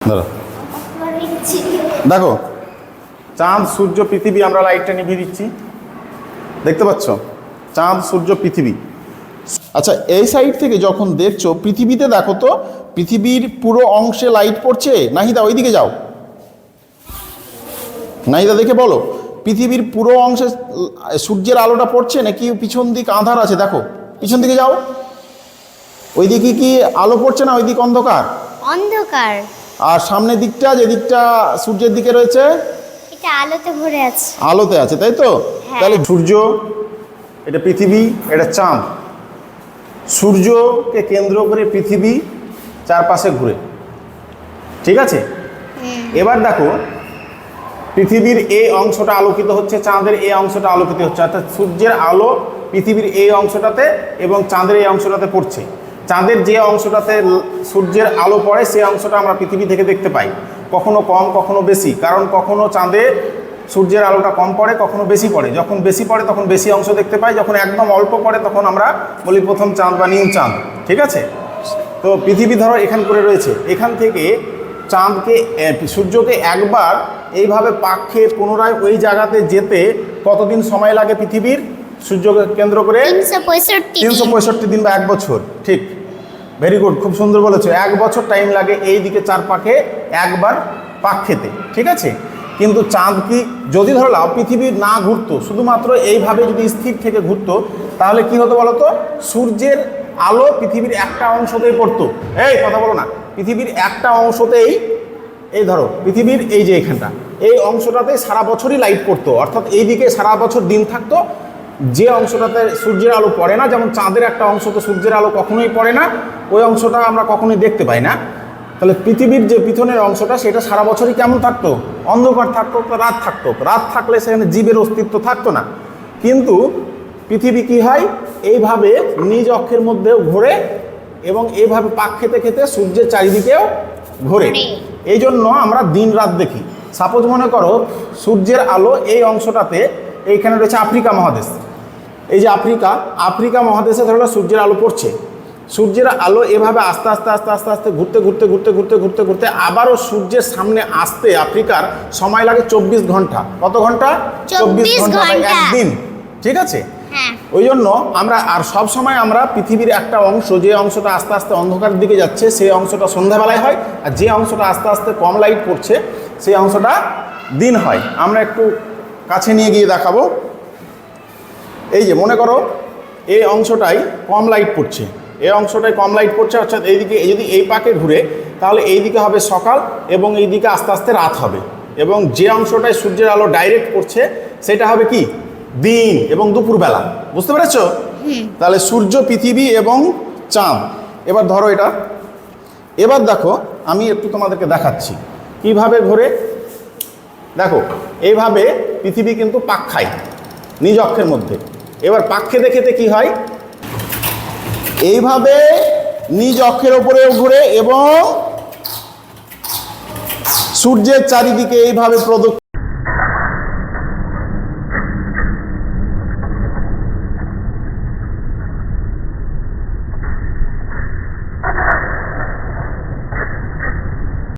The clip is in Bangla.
ধরো দেখো, চাঁদ সূর্য পৃথিবী, আমরা লাইটটা নিভিয়ে দিচ্ছি, দেখতে পাচ্ছ চাঁদ সূর্য পৃথিবী। আচ্ছা, এই সাইড থেকে যখন দেখছো পৃথিবীতে, দেখো তো পৃথিবীর পুরো অংশে লাইট পড়ছে। নাহিদা ওইদিকে যাও, নাহিদা দেখে বলো, পৃথিবীর পুরো অংশে সূর্যের আলোটা পড়ছে নাকি পিছন দিক আঁধার আছে? দেখো পিছন দিকে যাও, ওইদিকে কি আলো পড়ছে না ওইদিক অন্ধকার? অন্ধকার। আর সামনের দিকটা, যে দিকটা সূর্যের দিকে রয়েছে, এটা আলোতে ভরে আছে। আলোতে আছে, তাই তো? তাহলে সূর্য, এটা পৃথিবী, এটা চাঁদ। সূর্যকে কেন্দ্র করে পৃথিবী চারপাশে ঘুরে, ঠিক আছে? এবার দেখো, পৃথিবীর এই অংশটা আলোকিত হচ্ছে, চাঁদের এই অংশটা আলোকিত হচ্ছে, অর্থাৎ সূর্যের আলো পৃথিবীর এই অংশটাতে এবং চাঁদের এই অংশটাতে পড়ছে। চাঁদের যে অংশটাতে সূর্যের আলো পড়ে সেই অংশটা আমরা পৃথিবী থেকে দেখতে পাই, কখনো কম কখনো বেশি, কারণ কখনো চাঁদে সূর্যের আলোটা কম পড়ে, কখনো বেশি পড়ে। যখন বেশি পড়ে তখন বেশি অংশ দেখতে পাই, যখন একদম অল্প পড়ে তখন আমরা বলি প্রথম চাঁদ বা নিউ চাঁদ, ঠিক আছে? তো পৃথিবী ধরো এখান করে রয়েছে, এখান থেকে চাঁদকে, সূর্যকে একবার এইভাবে পাক খেয়ে পুনরায় ওই জায়গাতে যেতে কতদিন সময় লাগে পৃথিবীর? সূর্যকে কেন্দ্র করে 365 দিন বা 1 বছর। ঠিক, ভেরি গুড, খুব সুন্দর বলেছো। 1 বছর টাইম লাগে এই দিকে চার পাকে একবার পাক খেতে, ঠিক আছে? কিন্তু চাঁদ কি, যদি ধরলাম পৃথিবী না ঘুরতো, শুধুমাত্র এইভাবে যদি স্থির থেকে ঘুরতো, তাহলে কি হতো বলতো? সূর্যের আলো পৃথিবীর একটা অংশতেই পড়তো। এই কথা বলো না, পৃথিবীর একটা অংশতেই, এই ধরো পৃথিবীর এই যে এখানটা, এই অংশটাতে সারা বছরই লাইট পড়তো, অর্থাৎ এই দিকে সারা বছর দিন থাকতো। যে অংশটাতে সূর্যের আলো পড়ে না, যেমন চাঁদের একটা অংশ তো সূর্যের আলো কখনোই পড়ে না, ওই অংশটা আমরা কখনোই দেখতে পাই না। তাহলে পৃথিবীর যে পিছনের অংশটা, সেটা সারা বছরই কেমন থাকতো? অন্ধকার থাকতো, রাত থাকতো। রাত থাকলে সেখানে জীবের অস্তিত্ব থাকতো না। কিন্তু পৃথিবী কি হয়, এইভাবে নিজ অক্ষের মধ্যেও ঘোরে এবং এইভাবে পাক খেতে খেতে সূর্যের চারিদিকেও ঘোরে। এই জন্য আমরা দিন রাত দেখি। সাপোজ মনে করো সূর্যের আলো এই অংশটাতে, এইখানে রয়েছে আফ্রিকা মহাদেশ, এই যে আফ্রিকা মহাদেশে ধরো সূর্যের আলো পড়ছে। সূর্যের আলো এভাবে আস্তে আস্তে আস্তে আস্তে আস্তে ঘুরতে ঘুরতে ঘুরতে ঘুরতে ঘুরতে ঘুরতে আবারও সূর্যের সামনে আসতে আফ্রিকার সময় লাগে 24 ঘন্টা। কত ঘন্টা? 24 ঘন্টা, একদিন, ঠিক আছে? ওই জন্য আমরা, আর সব সময় আমরা পৃথিবীর একটা অংশ, যে অংশটা আস্তে আস্তে অন্ধকারের দিকে যাচ্ছে, সেই অংশটা সন্ধ্যাবেলায় হয়, আর যে অংশটা আস্তে আস্তে কম লাইট পড়ছে সেই অংশটা দিন হয়। আমরা একটু কাছে নিয়ে গিয়ে দেখাবো। এই যে মনে করো এই অংশটাই কম লাইট পড়ছে, এই অংশটাই কম লাইট পড়ছে, অর্থাৎ এইদিকে যদি এই পাকে ঘুরে তাহলে এই দিকে হবে সকাল এবং এই দিকে আস্তে আস্তে রাত হবে, এবং যে অংশটায় সূর্যের আলো ডাইরেক্ট পড়ছে সেটা হবে কি? দিন এবং দুপুরবেলা। বুঝতে পেরেছো? তাহলে সূর্য, পৃথিবী এবং চাঁদ। এবার ধরো এটা, এবার দেখো আমি একটু তোমাদেরকে দেখাচ্ছি কিভাবে ঘোরে। দেখো এইভাবে পৃথিবী কিন্তু পাক খায় নিজ অক্ষের মধ্যে। এবার পাক খেতে খেতে কি হয়, এইভাবে নিজ অক্ষের ওপরেও ঘুরে এবং সূর্যের চারিদিকে এইভাবে প্রদক্ষিণ